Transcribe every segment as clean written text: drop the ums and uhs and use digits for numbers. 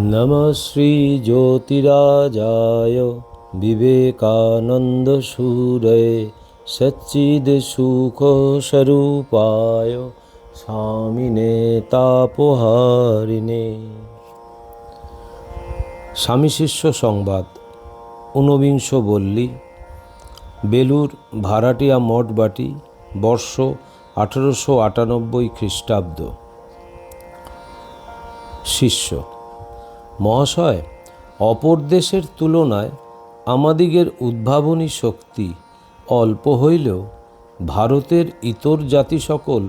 নমঃ শ্রী জ্যোতিরাজায় বিবেকানন্দসূরয়ে সচ্চিদসুখস্বরূপায় স্বামিনে তাপহারিণে। স্বামী শিষ্য সংবাদ। ঊনবিংশ বল্লী, বেলুর ভাড়াটিয়া মঠবাটি, বর্ষ 1898 খ্রিস্টাব্দ। শিষ্য: মহাশয়, অপর দেশের তুলনায় আমাদিগের উদ্ভাবনী শক্তি অল্প হইলেও ভারতের ইতর জাতি সকল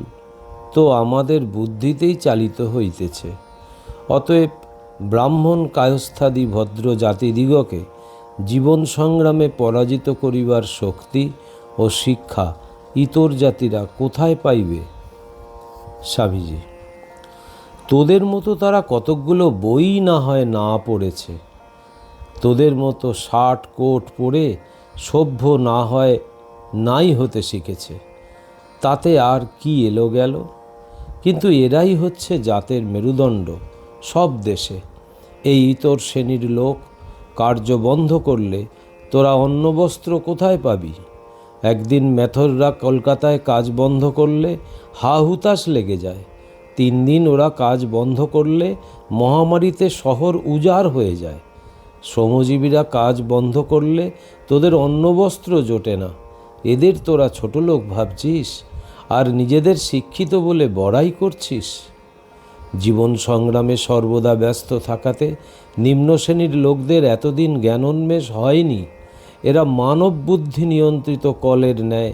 তো আমাদের বুদ্ধিতেই চালিত হইতেছে। অতএব ব্রাহ্মণ কায়স্থাদি ভদ্র জাতিদিগকে জীবন সংগ্রামে পরাজিত করিবার শক্তি ও শিক্ষা ইতর জাতিরা কোথায় পাইবে? স্বামীজি: তোদের মতো তারা কতকগুলো বই না হয় না পড়েছে, তোদের মতো শার্ট কোট পরে সভ্য না হয় নাই হতে শিখেছে, তাতে আর কি এলো গেল? কিন্তু এরাই হচ্ছে জাতের মেরুদণ্ড সব দেশে। এই ইতর শ্রেণীর লোক কার্য বন্ধ করলে তোরা অন্ন বস্ত্র কোথায় পাবি? একদিন মেথররা কলকাতায় কাজ বন্ধ করলে হা হুতাশ লেগে যায়। 3 দিন ওরা কাজ বন্ধ করলে মহামারীতে শহর উজাড় হয়ে যায়। শ্রমজীবীরা কাজ বন্ধ করলে তোদের অন্নবস্ত্র জোটে না। এদের তোরা ছোট লোক ভাবছিস আর নিজেদের শিক্ষিত বলে বড়াই করছিস। জীবন সংগ্রামে সর্বদা ব্যস্ত থাকাতে নিম্ন শ্রেণীর লোকদের এতদিন জ্ঞানোন্মেষ হয়নি। এরা মানব বুদ্ধি নিয়ন্ত্রিত কলের ন্যায়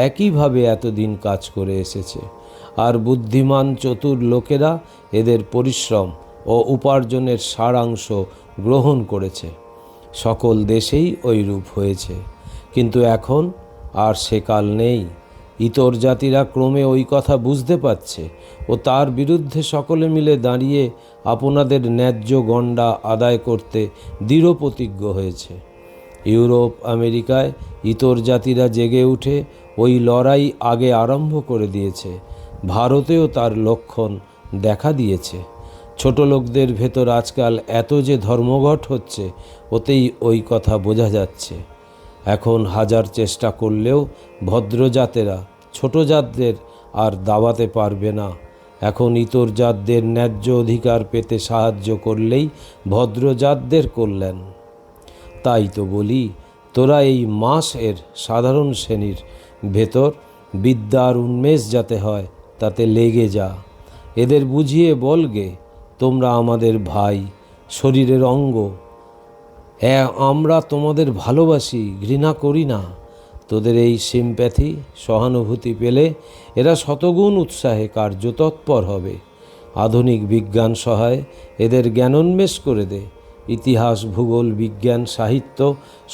একইভাবে এতদিন কাজ করে এসেছে, আর বুদ্ধিমান চতুর লোকেরা এদের পরিশ্রম ও উপার্জনের সারাংশ গ্রহণ করেছে। সকল দেশেই ওইরূপ হয়েছে, কিন্তু এখন আর সেকাল নেই। ইতর জাতিরা ক্রমে ওই কথা বুঝতে পারছে ও তার বিরুদ্ধে সকলে মিলে দাঁড়িয়ে আপনাদের ন্যায্য গণ্ডা আদায় করতে দৃঢ়প্রতিজ্ঞ হয়েছে। ইউরোপ আমেরিকায় ইতর জাতিরা জেগে উঠে ওই লড়াই আগে আরম্ভ করে দিয়েছে। ভারতেও তার লক্ষণ দেখা দিয়েছে। ছোট লোকদের ভেতর আজকাল এত যে ধর্মঘট হচ্ছে, ওতেই ওই কথা বোঝা যাচ্ছে। এখন হাজার চেষ্টা করলেও ভদ্রজাতেরা ছোট জাতদের আর দাবাতে পারবে না। এখন ইতর জাতদের ন্যায্য অধিকার পেতে সাহায্য করলেই ভদ্রজাতদের কল্যাণ। তাই তো বলি, তোরা এই মাসের সাধারণ শ্রেণীর ভেতর বিদ্যার উন্মেষ যাতে হয় তাতে লেগে যা। এদের বুঝিয়ে বলগে, তোমরা আমাদের ভাই, শরীরের অঙ্গ। আমরা তোমাদের ভালোবাসি, ঘৃণা করি না। তোদের এই সিম্প্যাথি সহানুভূতি পেলে এরা শতগুণ উৎসাহে কার্যতৎপর হবে। আধুনিক বিজ্ঞান সহায় এদের জ্ঞানোন্মেষ করে দে। ইতিহাস, ভূগোল, বিজ্ঞান, সাহিত্য,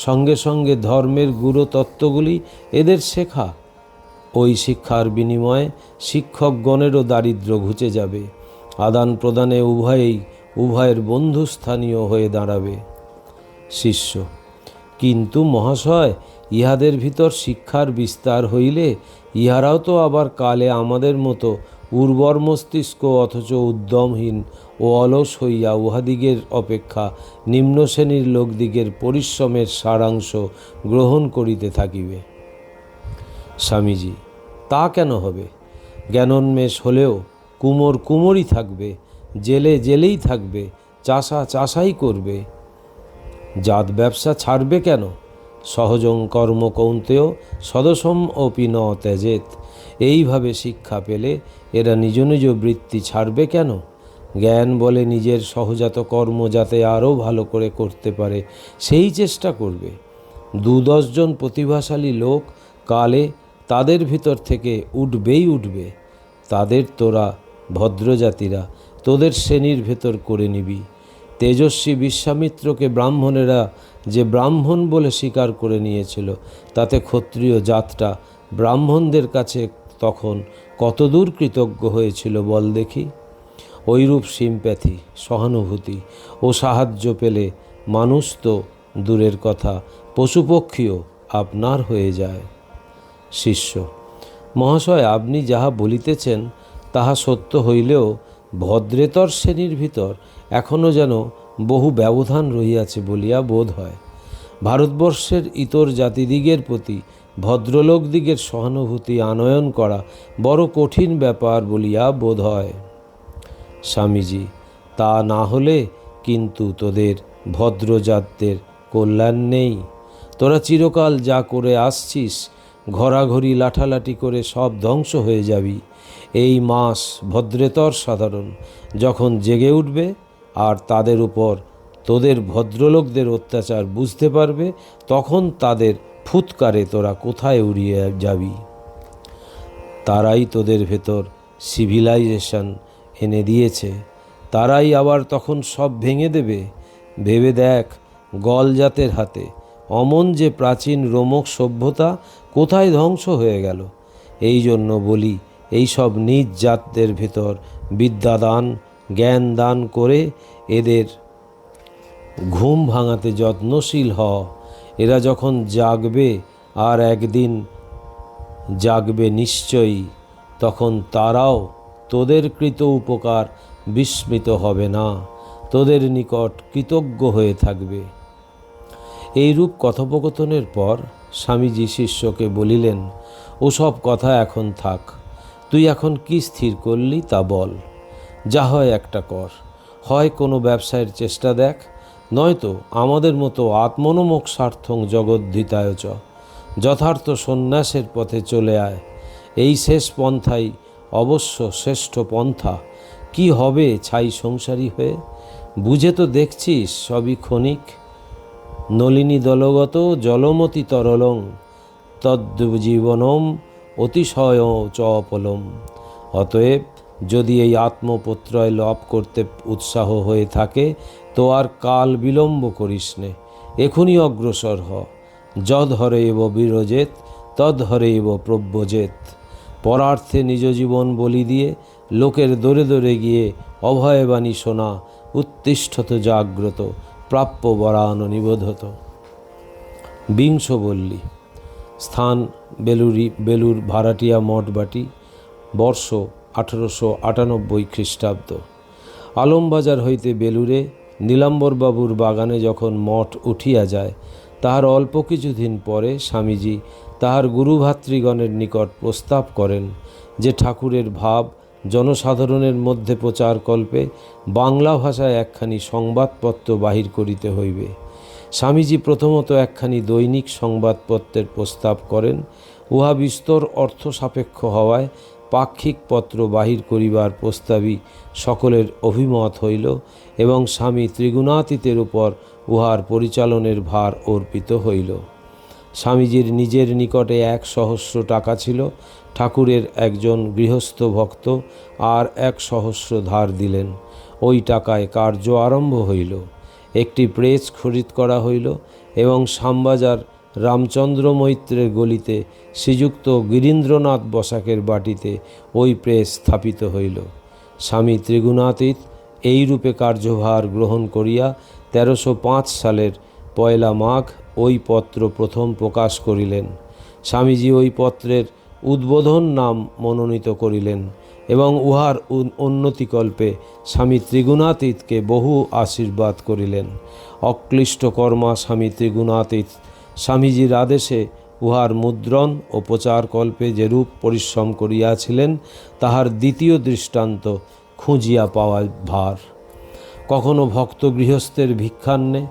সঙ্গে সঙ্গে ধর্মের গূঢ় তত্ত্বগুলি এদের শেখা। ওই শিক্ষার বিনিময়ে শিক্ষকগণেরও দারিদ্র্য ঘুচে যাবে। আদান প্রদানে উভয়ের বন্ধুস্থানীয় হয়ে দাঁড়াবে। শিষ্য: কিন্তু মহাশয়, ইহাদের ভিতর শিক্ষার বিস্তার হইলে ইহারাও তো আবার কালে আমাদের মতো উর্বর মস্তিষ্ক অথচ উদ্যমহীন ও অলস হইয়া উহাদিগের অপেক্ষা নিম্ন শ্রেণীর লোকদিগের পরিশ্রমের সারাংশ গ্রহণ করিতে থাকিবে। স্বামীজি: তা কেন হবে? জ্ঞানোন্মেষ হলেও কুমোর কুমোরই থাকবে, জেলে জেলেই থাকবে, চাষা চাষাই করবে। জাত ব্যবসা ছাড়বে কেন? সহজং কর্ম কৌন্তেয় সদসম অপি ন ত্যজেৎ। এইভাবে শিক্ষা পেলে এরা নিজ নিজ বৃত্তি ছাড়বে কেন? জ্ঞান বলে নিজের সহজাত কর্ম যাতে আরও ভালো করে করতে পারে সেই চেষ্টা করবে। 2-10 জন প্রতিভাশালী লোক কালে তাদের ভিতর থেকে উঠবেই উঠবে। তাদের তোরা ভদ্রজাতিরা তোদের শ্রেণীর ভেতর করে নিবি। তেজস্বী বিশ্বামিত্রকে ব্রাহ্মণেরা যে ব্রাহ্মণ বলে স্বীকার করে নিয়েছিল, তাতে ক্ষত্রিয় জাতটা ব্রাহ্মণদের কাছে তখন কতদূর কৃতজ্ঞ হয়েছিল বল দেখি। ওইরূপ সিম্প্যাথি, সহানুভূতি ও সাহায্য পেলে মানুষ তো দূরের কথা, পশুপক্ষীও আপনার হয়ে যায়। শিষ্য: মহাশয়, আপনি যাহা বলিতেছেন তাহা সত্য হইলেও ভদ্রেতর শ্রেণীর ভিতর এখনও যেন বহু ব্যবধান রহিয়াছে বলিয়া বোধ হয়। ভারতবর্ষের ইতর জাতিদিগের প্রতি ভদ্রলোকদিগের সহানুভূতি আনয়ন করা বড় কঠিন ব্যাপার বলিয়া বোধ হয়। স্বামীজি: তা না হলে কিন্তু তোদের ভদ্রজাতদের কল্যাণ নেই। তোরা চিরকাল যা করে আসছিস, ঘোরাঘুরি লাঠালাঠি করে সব ধ্বংস হয়ে যাবি। এই মাস ভদ্রেতর সাধারণ যখন জেগে উঠবে আর তাদের উপর তোদের ভদ্রলোকদের অত্যাচার বুঝতে পারবে, তখন তাদের ফুৎকারে তোরা কোথায় উড়িয়ে যাবি। তারাই তোদের ভেতর সিভিলাইজেশন এনে দিয়েছে, তারাই আবার তখন সব ভেঙে দেবে। ভেবে দেখ, গলজাতের হাতে অমন যে প্রাচীন রোমক সভ্যতা কোথায় ধ্বংস হয়ে গেল। এই জন্য বলি, এই সব নিজ জাতদের ভেতর বিদ্যাদান জ্ঞান দান করে এদের ঘুম ভাঙাতে যত্নশীল হ। এরা যখন জাগবে, আর একদিন জাগবে নিশ্চয়ই, তখন তারাও তোদের কৃত উপকার বিস্মৃত হবে না, তোদের নিকট কৃতজ্ঞ হয়ে থাকবে। এইরূপ কথোপকথনের পর স্বামীজি শিষ্যকে বলিলেন, ওসব কথা এখন থাক, তুই এখন কি স্থির করলি তা বল। যা হয় একটা কর, হয় কোনো ব্যবসায়ের চেষ্টা দেখ, নয়তো আমাদের মতো আত্মনমক স্বার্থং জগদ্ধিতায় চ, যথার্থ সন্ন্যাসের পথে চলে আয়। এই শেষ পন্থাই অবশ্য শ্রেষ্ঠ পন্থা। কি হবে ছাই সংসারী হয়ে? বুঝে তো দেখছিস সবই ক্ষণিক। নলিনী দলগত জলমতি তরলং তদ্জীবনম অতিশয় চপলম। অতএব যদি এই আত্মপ্রত্যয় লাভ করতে উৎসাহ হয়ে থাকে, তো আর কাল বিলম্ব করিস নে, এখনই অগ্রসর হ। যদ হরে এব বিরজেত তদ হরে এব প্রব্রজেত। পরার্থে নিজ জীবন বলি দিয়ে লোকের দরে দরে গিয়ে অভয়বাণী শোনা, উত্তিষ্ঠত জাগ্রত প্রাপ্য বরান নিবোধত। বিংশ বল্লী। স্থান বেলুর ভাড়াটিয়া মঠবাটি। বর্ষ 1898 খ্রিস্টাব্দ। আলমবাজার হইতে বেলুরে নীলাম্বরবাবুর বাগানে যখন মঠ উঠিয়া যায়, তাহার অল্প কিছুদিন পরে স্বামীজি তাহার গুরুভাতৃগণের নিকট প্রস্তাব করেন যে ঠাকুরের ভাব জনসাধারণের মধ্যে প্রচারকল্পে বাংলা ভাষায় একখানি সংবাদপত্র বাহির করিতে হইবে। স্বামীজি প্রথমত একখানি দৈনিক সংবাদপত্রের প্রস্তাব করেন। উহা বিস্তর অর্থ সাপেক্ষ হওয়ায় পাক্ষিক পত্র বাহির করিবার প্রস্তাবই সকলের অভিমত হইল এবং স্বামী ত্রিগুণাতীতের উপর উহার পরিচালনের ভার অর্পিত হইল। স্বামীজির নিজের নিকটে 100 টাকা ছিল। ঠাকুরের একজন গৃহস্থ ভক্ত আর 100 ধার দিলেন। ওই টাকায় কার্য আরম্ভ হইল। একটি প্রেস খরিদ করা হইল এবং শ্যামবাজার রামচন্দ্র মৈত্রের গলিতে শ্রীযুক্ত গিরীন্দ্রনাথ বসাকের বাটিতে ওই প্রেস স্থাপিত হইল। স্বামী ত্রিগুণাতীত এইরূপে কার্যভার গ্রহণ করিয়া 1305 সালের 1 মাঘ ওই পত্র প্রথম প্রকাশ করিলেন। স্বামীজি ওই পত্রের উদ্বোধন নাম মনোনীত করিলেন এবং উহার উন্নতিকল্পে স্বামী ত্রিগুণাতীতকে বহু আশীর্বাদ করিলেন। অক্লিষ্ট কর্মা স্বামী ত্রিগুণাতীত স্বামীজির আদেশে উহার মুদ্রণ ও প্রচারকল্পে যেরূপ পরিশ্রম করিয়াছিলেন, তাহার দ্বিতীয় দৃষ্টান্ত খুঁজিয়া পাওয়া ভার। কখনো ভক্ত গৃহস্থের ভিক্ষান্নে,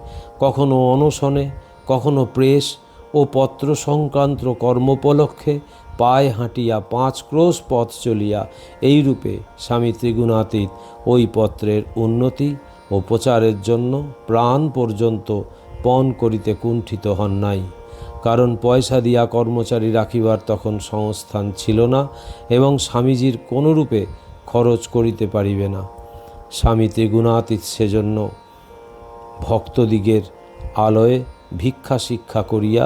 কখনো অনশনে, কখনো প্রেস ও পত্র সংক্রান্ত কর্মোপলক্ষে পায়ে হাঁটিয়া 5 ক্রোশ পথ চলিয়া এইরূপে স্বামী ত্রিগুণাতীত ওই পত্রের উন্নতি ও প্রচারের জন্য প্রাণ পর্যন্ত পণ করিতে কুণ্ঠিত হন নাই। কারণ পয়সা দিয়া কর্মচারী রাখিবার তখন সংস্থান ছিল না এবং স্বামীজির কোনরূপে খরচ করিতে পারিবে না। স্বামী ত্রিগুণাতীত সেজন্য ভক্তদিগের আলয়ে ভিক্ষা শিক্ষা করিয়া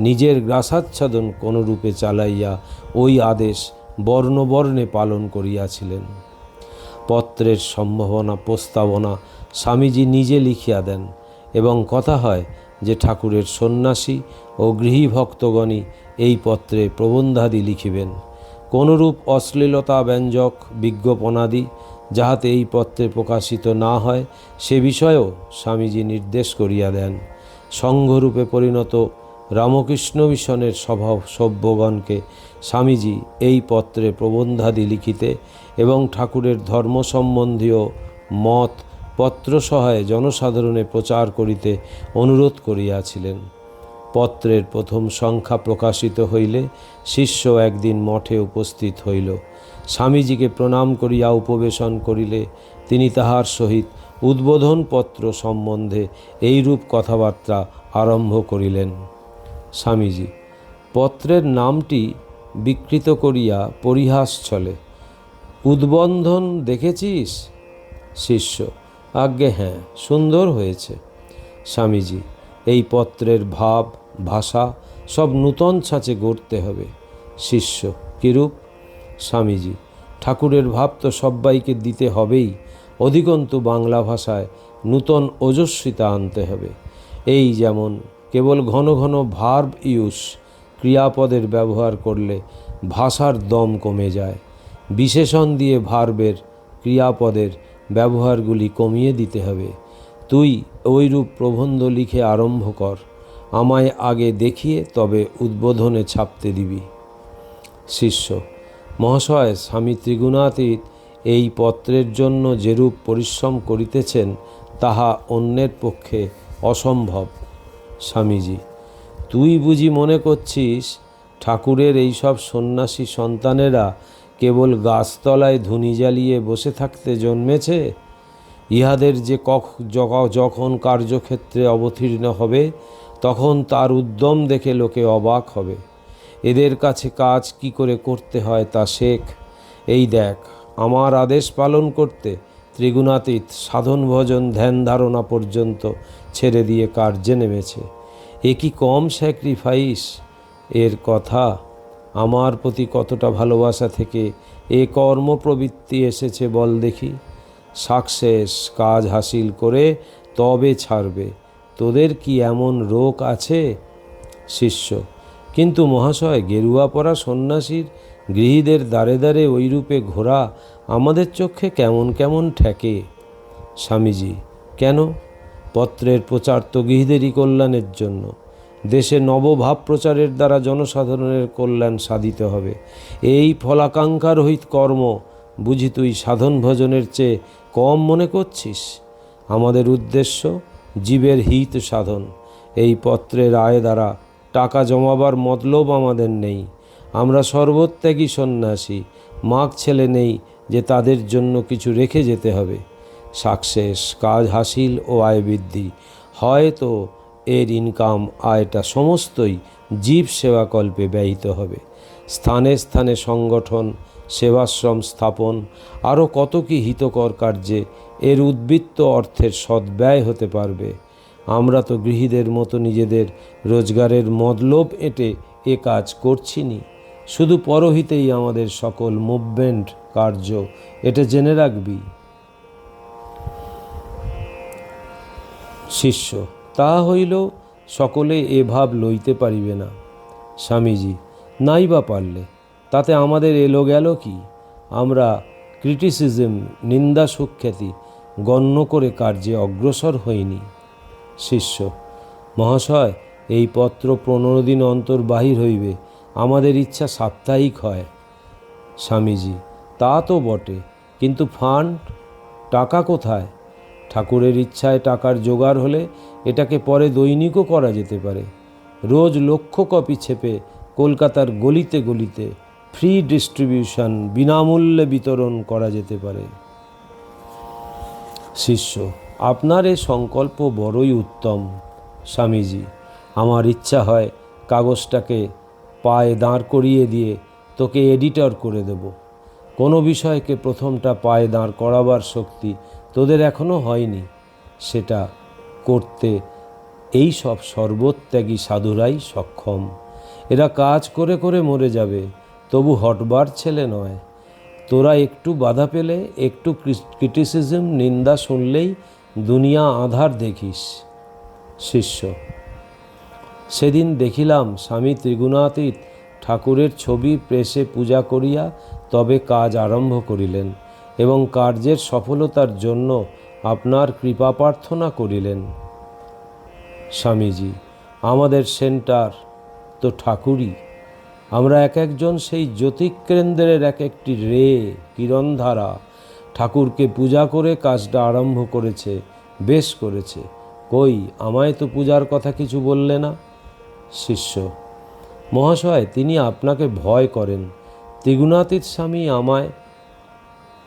নিজের গ্রাসাচ্ছাদন কোনরূপে চালাইয়া ওই আদেশ বর্ণবর্ণে পালন করিয়াছিলেন। পত্রের সম্ভাবনা প্রস্তাবনা স্বামীজি নিজে লিখিয়া দেন এবং কথা হয় যে ঠাকুরের সন্ন্যাসী ও গৃহী ভক্তগণই এই পত্রে প্রবন্ধাদি লিখিবেন। কোনরূপ অশ্লীলতা ব্যঞ্জক বিজ্ঞাপনাদি যাহাতে এই পত্রে প্রকাশিত না হয় সে বিষয়েও স্বামীজি নির্দেশ করিয়া দেন। সংঘরূপে পরিণত রামকৃষ্ণ মিশনের সভ্যগণকে স্বামীজি এই পত্রে প্রবন্ধাদি লিখিতে এবং ঠাকুরের ধর্ম সম্বন্ধীয় মত পত্রসহায়ে জনসাধারণে প্রচার করিতে অনুরোধ করিয়াছিলেন। পত্রের প্রথম সংখ্যা প্রকাশিত হইলে শিষ্য একদিন মঠে উপস্থিত হইল। স্বামীজিকে প্রণাম করিয়া উপবেশন করিলে তিনি তাহার সহিত উদ্বোধন পত্র সম্বন্ধে এইরূপ কথাবার্তা আরম্ভ করিলেন। স্বামীজি: পত্রের নামটি বিকৃত করিয়া পরিহাস চলে। উদ্বোধন দেখেছিস? শিষ্য: আজ্ঞে হ্যাঁ, সুন্দর হয়েছে। স্বামীজি: এই পত্রের ভাব ভাষা সব নূতন ছাঁচে গড়তে হবে। শিষ্য: কিরূপ? স্বামীজি: ঠাকুরের ভাব তো সব্বাইকে দিতে হবেই, অধিকন্তু বাংলা ভাষায় নূতন ওজস্বিতা আনতে হবে। এই যেমন কেবল ঘন ঘন ভার্ব ইউজ, ক্রিয়াপদের ব্যবহার করলে ভাষার দম কমে যায়। বিশেষণ দিয়ে ভার্বের, ক্রিয়াপদের ব্যবহারগুলি কমিয়ে দিতে হবে। তুই ওইরূপ প্রবন্ধ লিখে আরম্ভ কর, আমায় আগে দেখিয়ে তবে উদ্বোধনে ছাপতে দিবি। শিষ্য: মহাশয়, স্বামী ত্রিগুণাতীত এই পত্রের জন্য যেরূপ পরিশ্রম করিতেছেন তাহা অন্যের পক্ষে অসম্ভব। স্বামীজি: তুই বুঝি মনে করছিস ঠাকুরের এইসব সন্ন্যাসী সন্তানেরা কেবল গাছতলায় ধুনি জ্বালিয়ে বসে থাকতে জন্মেছে? ইহাদের যে যখন কার্যক্ষেত্রে অবতীর্ণ হবে তখন তার উদ্যম দেখে লোকে অবাক হবে। এদের কাছে কাজ কি করে করতে হয় তা শেখ। এই দেখ, আমার আদেশ পালন করতে ত্রিগুণাতীত সাধন ভজন ধ্যান ধারণা পর্যন্ত ছেড়ে দিয়ে কার্যে নেমেছে। এ কি কম স্যাক্রিফাইস? এর কথা আমার প্রতি কতটা ভালোবাসা থেকে এ কর্মপ্রবৃত্তি এসেছে বল দেখি। সাকসেস, কাজ হাসিল করে তবে ছাড়বে। তোদের কি এমন রোগ আছে? শিষ্য: কিন্তু মহাশয়, গেরুয়া পরা সন্ন্যাসীর গৃহীদের দ্বারে দ্বারে ওইরূপে ঘোরা আমাদের চক্ষে কেমন কেমন ঠেকে। স্বামীজি: কেন? পত্রের প্রচার তো গৃহীদেরই কল্যাণের জন্য। দেশে নবভাব প্রচারের দ্বারা জনসাধারণের কল্যাণ সাধিত হবে। এই ফলাকাঙ্ক্ষা রহিত কর্ম বুঝি তুই সাধন ভজনের চেয়ে কম মনে করছিস? আমাদের উদ্দেশ্য জীবের হিত সাধন। এই পত্রের আয় দ্বারা টাকা জমাবার মতলব আমাদের নেই। আমরা সর্বত্যাগী সন্ন্যাসী, মাগ ছেলে নেই যে তাদের জন্য কিছু রেখে যেতে হবে। সাকসেস, কাজ হাসিল ও আয় বৃদ্ধি, হয়তো এর ইনকাম আয়টা সমস্তই জীব সেবাকল্পে ব্যয়িত হবে। স্থানে স্থানে সংগঠন, সেবাশ্রম স্থাপন, আরও কত কি হিতকর কার্যে এর উদ্বৃত্ত অর্থের সদ্ব্যয় হতে পারবে। আমরা তো গৃহীদের মতো নিজেদের রোজগারের মতলব এঁটে এ কাজ করছি নি। শুধু পরহিতেই আমাদের সকল মুভমেন্ট কার্য, এটা জেনে রাখবি। শিষ্য: তা হইল সকলে এ ভাব লইতে পারিবে না। স্বামীজি: নাই বা পারলে তাতে আমাদের এলো গেল কি? আমরা ক্রিটিসিজম, নিন্দা সুখ্যাতি গণ্য করে কার্যে অগ্রসর হইনি। শিষ্য: মহাশয়, এই পত্র 15 দিন অন্তর বাহির হইবে। আমাদের ইচ্ছা সাপ্তাহিক হয়। স্বামীজি: তা তো বটে, কিন্তু ফান্ড, টাকা কোথায়? ঠাকুরের ইচ্ছায় টাকার জোগাড় হলে এটাকে পরে দৈনিকও করা যেতে পারে। রোজ লক্ষ কপি ছেপে কলকাতার গলিতে গলিতে ফ্রি ডিস্ট্রিবিউশন, বিনামূল্যে বিতরণ করা যেতে পারে। শিষ্য: আপনার এ সংকল্প বড়ই উত্তম। স্বামীজি: আমার ইচ্ছা হয় কাগজটাকে পায়ে দাঁড় করিয়ে দিয়ে তোকে এডিটর করে দেব। কোনো বিষয়কে প্রথমটা পায়ে দাঁড় করাবার শক্তি তোদের এখনও হয়নি। সেটা করতে এই সব সর্বত্যাগী সাধুরাই সক্ষম। এরা কাজ করে করে মরে যাবে, তবু হটবার ছেলে নয়। তোরা একটু বাধা পেলে, একটু ক্রিটিসিজম, নিন্দা শুনলেই দুনিয়া আধার দেখিস। শিষ্য: সেদিন দেখিলাম স্বামী ত্রিগুণাতীত ঠাকুরের ছবি প্রেসে পূজা করিয়া তবে কাজ আরম্ভ করিলেন। এবং কার্যের সফলতার জন্য আপনার কৃপা প্রার্থনা করিলেন। স্বামীজি, আমাদের সেন্টার তো ঠাকুরই। আমরা এক একজন সেই জ্যোতিকেন্দ্রের এক একটি কিরণধারা। ঠাকুরকে পূজা করে কাজটা আরম্ভ করেছে, বেশ করেছে। কই, আমায় তো পূজার কথা কিছু বললে না। শিষ্য, মহাশয়, তিনি আপনাকে ভয় করেন। ত্রিগুণাতীত স্বামী আমায়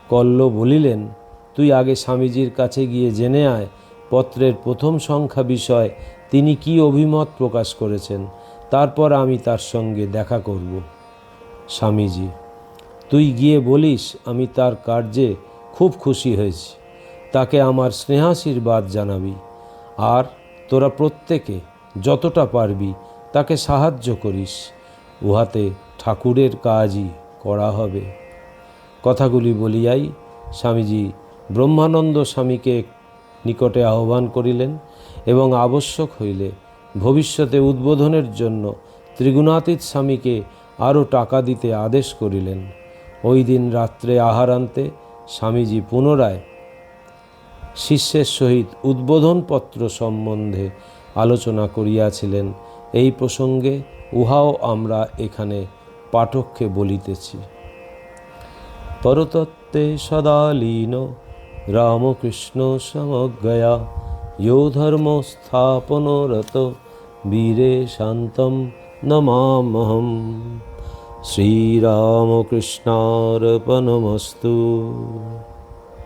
কল্ল বলিলেন, তুই আগে স্বামীজির কাছে গিয়ে জেনে আয় পত্রের প্রথম সংখ্যা বিষয় তিনি কি অভিমত প্রকাশ করেছেন, তারপর আমি তার সঙ্গে দেখা করব। স্বামীজি, তুই গিয়ে বলিস আমি তার কার্যে খুব খুশি হয়েছি, তাকে আমার স্নেহাশীর্বাদ জানাবি, আর তোরা প্রত্যেকে যতটা পারবি তাকে সাহায্য করিস। উহাতে ঠাকুরের কাজই করা হবে। কথাগুলি বলিয়াই স্বামীজি ব্রহ্মানন্দ স্বামীকে নিকটে আহ্বান করিলেন এবং আবশ্যক হইলে ভবিষ্যতে উদ্বোধনের জন্য ত্রিগুণাতীত স্বামীকে আরও টাকা দিতে আদেশ করিলেন। ওই দিন রাত্রে আহারান্তে স্বামীজি পুনরায় শিষ্যের সহিত উদ্বোধনপত্র সম্বন্ধে আলোচনা করিয়াছিলেন। এই প্রসঙ্গে উহাও আমরা এখানে পাঠককে বলিতেছি। পরতত্ত্বে সদা লীন রামকৃষ্ণ সমজ্ঞয়া यो ধর্ম স্থাপনরত বীরে শান্তম নমাম্যহম। শ্রীরামকৃষ্ণার্পণমস্তু।